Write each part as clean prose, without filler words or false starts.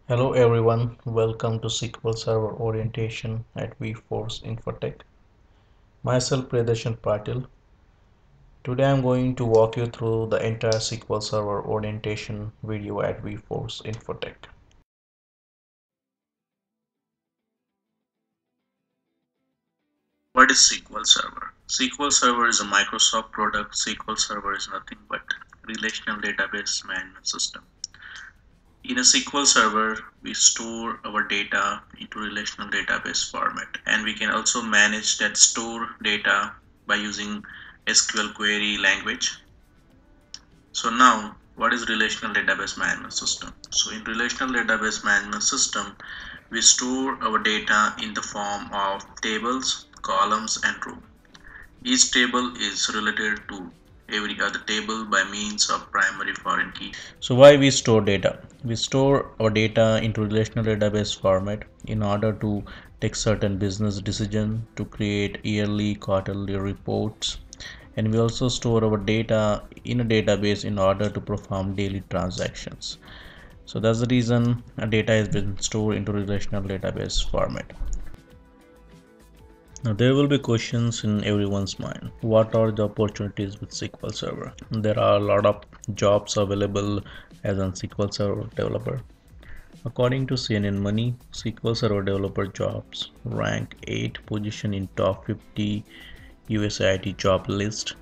Hello everyone, welcome to SQL Server Orientation at Vforce Infotech. Myself Priyadarsan Patil. Today I'm going to walk you through the entire SQL Server Orientation video at Vforce Infotech. What is SQL Server? SQL Server is a Microsoft product. SQL Server is nothing but relational database management system. In a SQL Server, we store our data into relational database format, and we can also manage that store data by using SQL query language. So now, what is relational database management system? So in relational database management system, we store our data in the form of tables, columns, and rows. Each table is related to every other table by means of primary foreign key. So why we store data? We store our data into relational database format in order to take certain business decision, to create yearly, quarterly reports, and we also store our data in a database in order to perform daily transactions. So that's the reason data has been stored into relational database format. Now there will be questions in everyone's mind. What are the opportunities with SQL Server? There are a lot of jobs available as an SQL Server developer. According to CNN Money, SQL Server developer jobs rank 8 position in top 50 USA IT job list.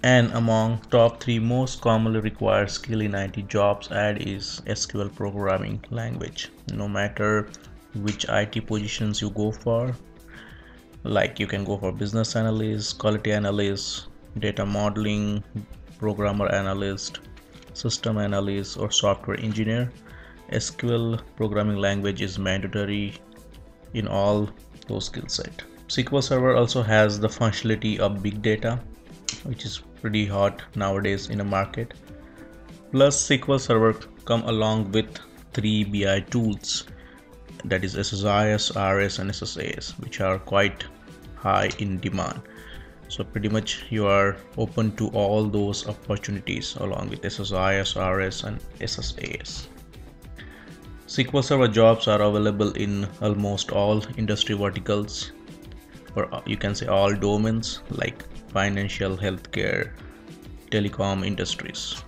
And among top 3 most commonly required skill in IT jobs add is SQL programming language. No matter which IT positions you go for, like you can go for business analyst, quality analyst, data modeling, programmer analyst, system analyst, or software engineer, SQL programming language is mandatory in all those skill set. SQL Server also has the functionality of big data, which is pretty hot nowadays in the market. Plus SQL Server come along with 3 BI tools, that is SSIS, RS and SSAS, which are quite high in demand. So pretty much you are open to all those opportunities along with SSIS, RS and SSAS. SQL Server jobs are available in almost all industry verticals, or you can say all domains like financial, healthcare, telecom industries.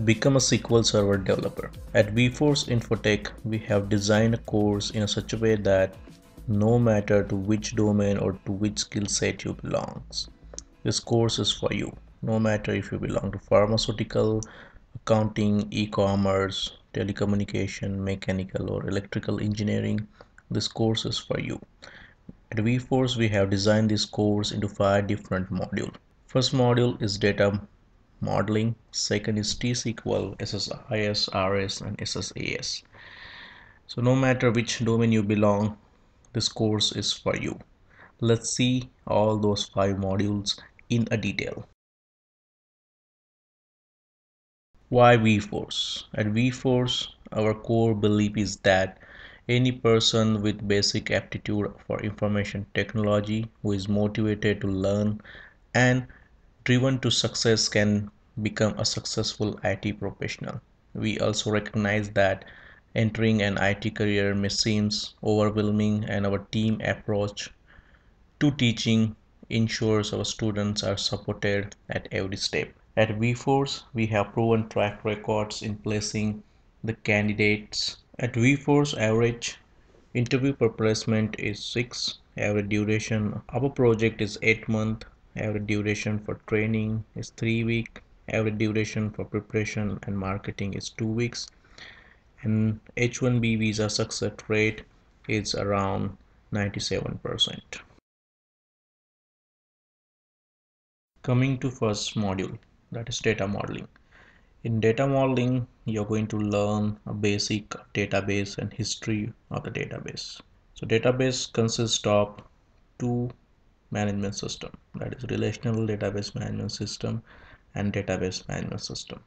Become a SQL Server developer. At Vforce Infotech, we have designed a course in such a way that no matter to which domain or to which skill set you belong, this course is for you. No matter if you belong to pharmaceutical, accounting, e-commerce, telecommunication, mechanical or electrical engineering, this course is for you. At Vforce, we have designed this course into 5 different modules. First module is data modeling, second is T-SQL, SSIS, RS and SSAS. So no matter which domain you belong, this course is for you. Let's see all those 5 modules in a detail. Why Vforce? At Vforce, our core belief is that any person with basic aptitude for information technology who is motivated to learn and driven to success can become a successful IT professional. We also recognize that entering an IT career may seem overwhelming, and our team approach to teaching ensures our students are supported at every step. At Vforce, we have proven track records in placing the candidates. At Vforce, average interview per placement is 6, average duration of a project is 8 months, average duration for training is 3 weeks, average duration for preparation and marketing is 2 weeks, and H1B visa success rate is around 97%. Coming to first module, that is data modeling. In data modeling, you're going to learn a basic database and history of the database. So database consists of 2 management system, that is relational database management system and database management system.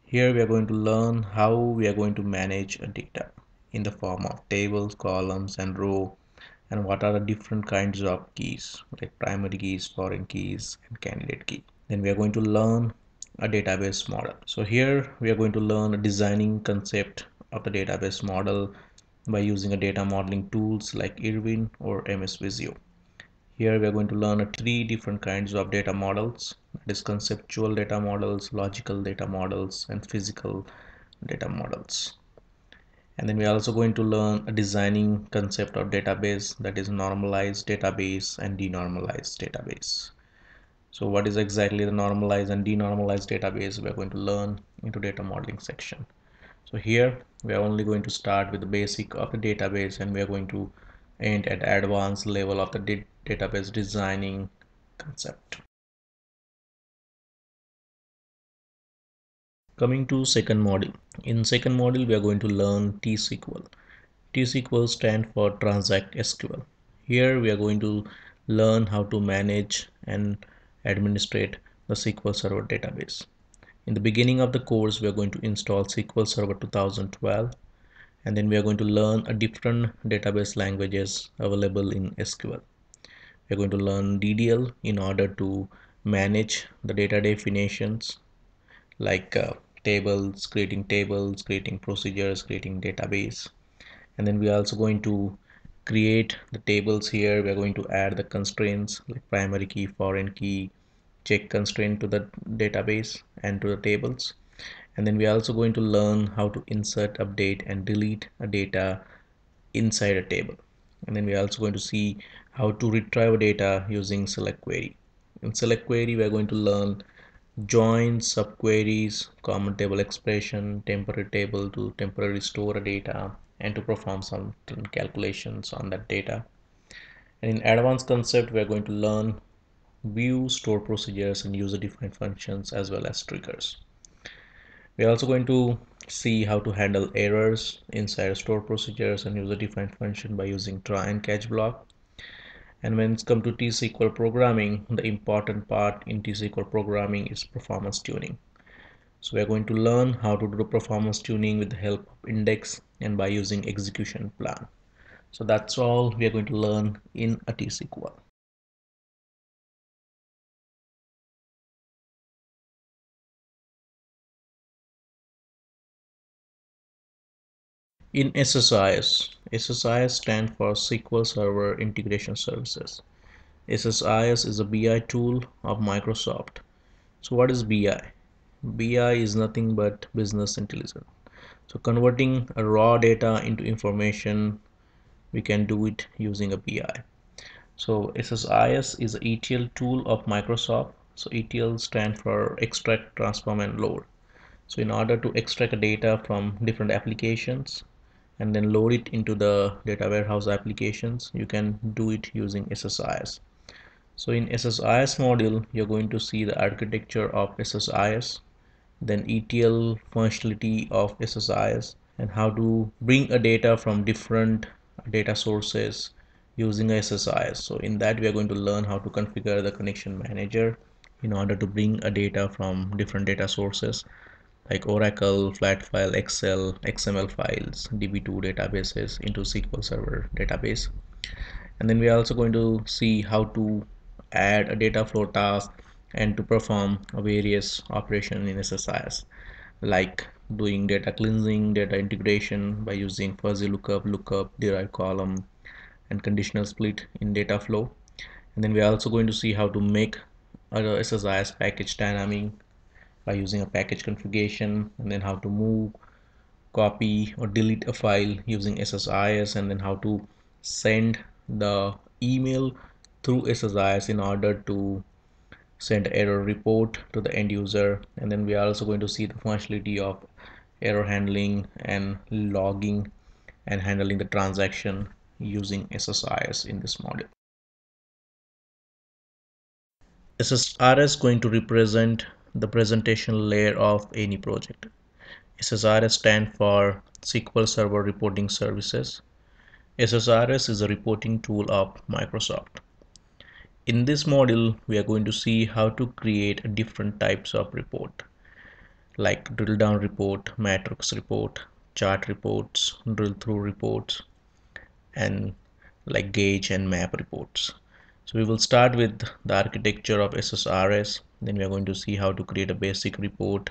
Here we are going to learn how we are going to manage a data in the form of tables, columns and row, and what are the different kinds of keys like primary keys, foreign keys, and candidate key. Then we are going to learn a database model. So here we are going to learn a designing concept of the database model by using a data modeling tools like Irwin or MS Visio. Here we are going to learn three different kinds of data models, that is conceptual data models, logical data models, and physical data models. And then we are also going to learn a designing concept of database, that is normalized database and denormalized database. So what is exactly the normalized and denormalized database we are going to learn into data modeling section. So here we are only going to start with the basic of the database, and we are going to end at advanced level of the database designing concept. Coming to second module. In second module we are going to learn T-SQL. T-SQL stands for Transact SQL. Here we are going to learn how to manage and administrate the SQL Server database. In the beginning of the course, we are going to install SQL Server 2012, and then we are going to learn a different database languages available in SQL. We are going to learn DDL in order to manage the data definitions like tables, creating procedures, creating database. And then we are also going to create the tables. Here we are going to add the constraints like primary key, foreign key, check constraint to the database and to the tables. And then we are also going to learn how to insert, update, and delete a data inside a table. And then we are also going to see how to retrieve data using select query. In select query we are going to learn join, subqueries, common table expression, temporary table to temporarily store a data, and to perform some calculations on that data. And in advanced concept, we are going to learn view, store procedures, and user defined functions, as well as triggers. We are also going to see how to handle errors inside store procedures and user defined function by using try and catch block. And when it's come to T-SQL programming, the important part in T-SQL programming is performance tuning. So we are going to learn how to do performance tuning with the help of index and by using execution plan. So that's all we are going to learn in a T-SQL. In SSIS, SSIS stands for SQL Server Integration Services. SSIS is a BI tool of Microsoft. So what is BI? BI is nothing but business intelligence. So converting a raw data into information, we can do it using a BI. So SSIS is an ETL tool of Microsoft. So ETL stands for extract, transform, and load. So in order to extract data from different applications and then load it into the data warehouse applications, you can do it using SSIS. So in SSIS module, you're going to see the architecture of SSIS, then ETL functionality of SSIS, and how to bring a data from different data sources using SSIS. So in that we are going to learn how to configure the connection manager in order to bring a data from different data sources like Oracle, flat file, Excel, XML files, DB2 databases into SQL Server database. And then we are also going to see how to add a data flow task and to perform various operations in SSIS, like doing data cleansing, data integration by using fuzzy lookup, derived column, and conditional split in data flow. And then we are also going to see how to make a SSIS package dynamic by using a package configuration, and then how to move, copy, or delete a file using SSIS, and then how to send the email through SSIS in order to send error report to the end user. And then we are also going to see the functionality of error handling and logging and handling the transaction using SSIS in this module. SSRS is going to represent the presentation layer of any project. SSRS stands for SQL Server Reporting Services. SSRS is a reporting tool of Microsoft. In this module, we are going to see how to create different types of report like drill down report, matrix report, chart reports, drill through reports, and like gauge and map reports. So we will start with the architecture of SSRS. Then we are going to see how to create a basic report,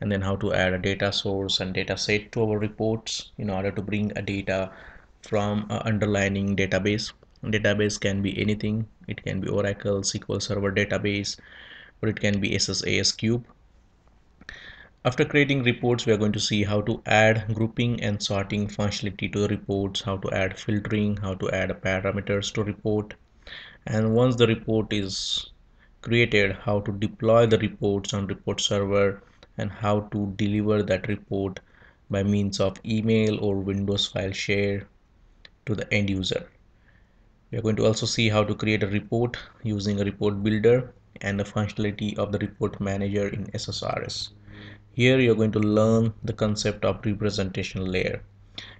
and then how to add a data source and data set to our reports in order to bring a data from an underlying database. Database can be anything. It can be Oracle, SQL Server database, or it can be SSAS Cube. After creating reports, we are going to see how to add grouping and sorting functionality to the reports, how to add filtering, how to add parameters to report, and once the report is created, how to deploy the reports on report server, and how to deliver that report by means of email or Windows file share to the end user. We are going to also see how to create a report using a report builder and the functionality of the report manager in SSRS. Here you are going to learn the concept of representation layer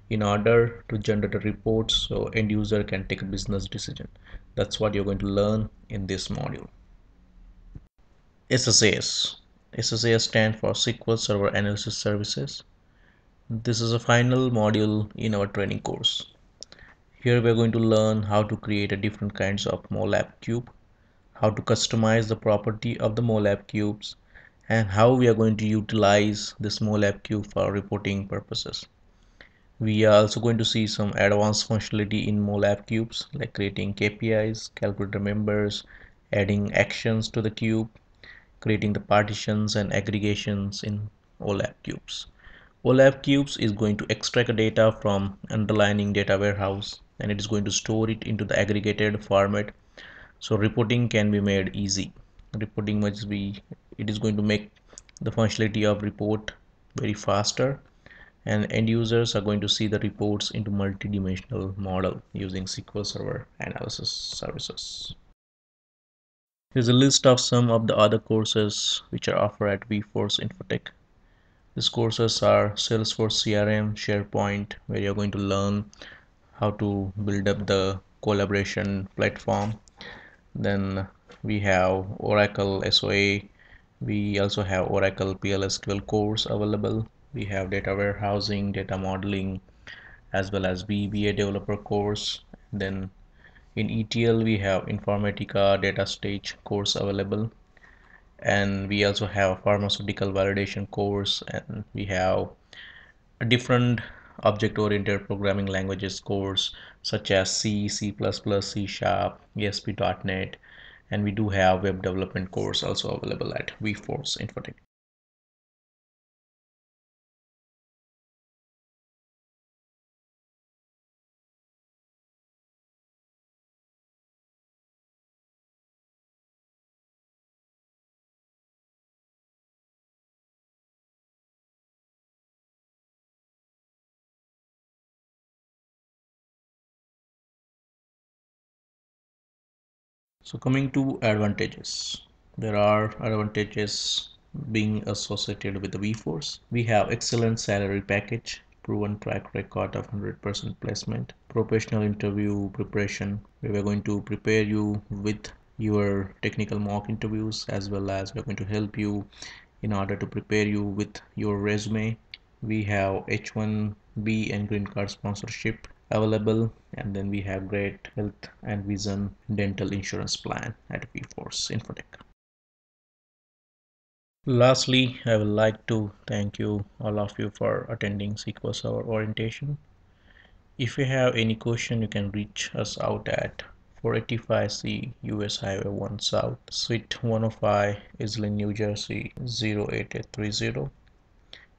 in order to generate a report so end user can take a business decision. That's what you're going to learn in this module. SSAS. SSAS stands for SQL Server Analysis Services. This is a final module in our training course. Here we are going to learn how to create a different kinds of MOLAP cube, how to customize the property of the MOLAP cubes, and how we are going to utilize this MOLAP cube for reporting purposes. We are also going to see some advanced functionality in MOLAP cubes like creating KPIs, calculator members, adding actions to the cube, creating the partitions and aggregations in OLAP cubes. OLAP cubes is going to extract data from underlying data warehouse, and it is going to store it into the aggregated format so reporting can be made easy. Reporting must be, it is going to make the functionality of report very faster, and end users are going to see the reports into multi-dimensional model using SQL Server Analysis Services. Here's a list of some of the other courses which are offered at Vforce Infotech. These courses are Salesforce CRM, SharePoint, where you're going to learn how to build up the collaboration platform. Then we have Oracle SOA. We also have Oracle PLSQL course available. We have data warehousing, data modeling, as well as VBA developer course. Then in ETL we have Informatica data stage course available, and we also have a pharmaceutical validation course, and we have a different object-oriented programming languages course such as C, C++, C Sharp, ASP.NET, and we do have web development course also available at Vforce Infotech. So coming to advantages, there are advantages being associated with the Vforce. We have excellent salary package, proven track record of 100% placement, professional interview preparation. We are going to prepare you with your technical mock interviews, as well as we're going to help you in order to prepare you with your resume. We have H1B and green card sponsorship available, and then we have great health and vision dental insurance plan at Vforce Infotech. Lastly, I would like to thank you all of you for attending SQL Server orientation. If you have any question, you can reach us out at 485C US Highway 1 South, Suite 105, Islin, New Jersey 08830.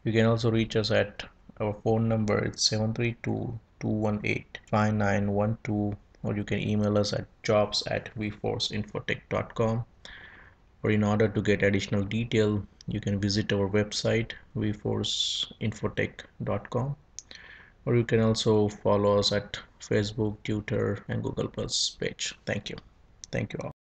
You can also reach us at our phone number. It's 732-218-5912, or you can email us at jobs@vforceinfotech.com. Or in order to get additional detail, you can visit our website vforceinfotech.com, or you can also follow us at Facebook, Twitter, and Google Plus page. Thank you all.